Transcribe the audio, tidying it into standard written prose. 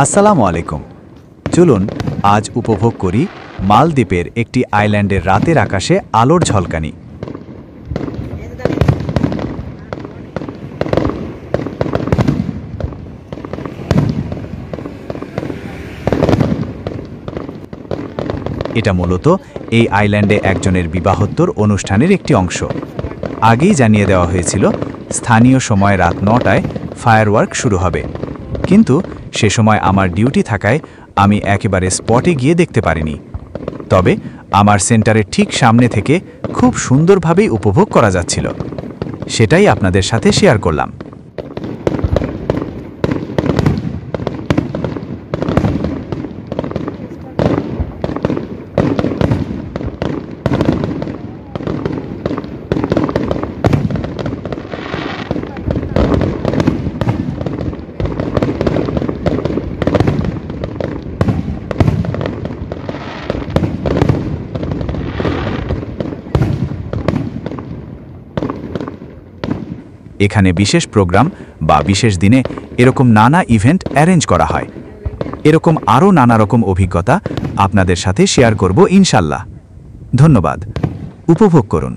আসসালামু আলাইকুম। চলুন আজ উপভোগ করি মালদ্বীপের একটি আইল্যান্ডের রাতের আকাশে আলোর ঝলকানি। এটা মূলত এই আইল্যান্ডে একজনের বিবাহোত্তর অনুষ্ঠানের একটি অংশ। আগেই জানিয়ে দেওয়া হয়েছিল স্থানীয় সময় রাত ৯টায় ফায়ারওয়ার্ক শুরু হবে, কিন্তু সে সময় আমার ডিউটি থাকায় আমি একেবারে স্পটে গিয়ে দেখতে পারিনি। তবে আমার সেন্টারের ঠিক সামনে থেকে খুব সুন্দরভাবেই উপভোগ করা যাচ্ছিল, সেটাই আপনাদের সাথে শেয়ার করলাম। এখানে বিশেষ প্রোগ্রাম বা বিশেষ দিনে এরকম নানা ইভেন্ট অ্যারেঞ্জ করা হয়। এরকম আরও নানা রকম অভিজ্ঞতা আপনাদের সাথে শেয়ার করব ইনশাল্লাহ। ধন্যবাদ। উপভোগ করুন।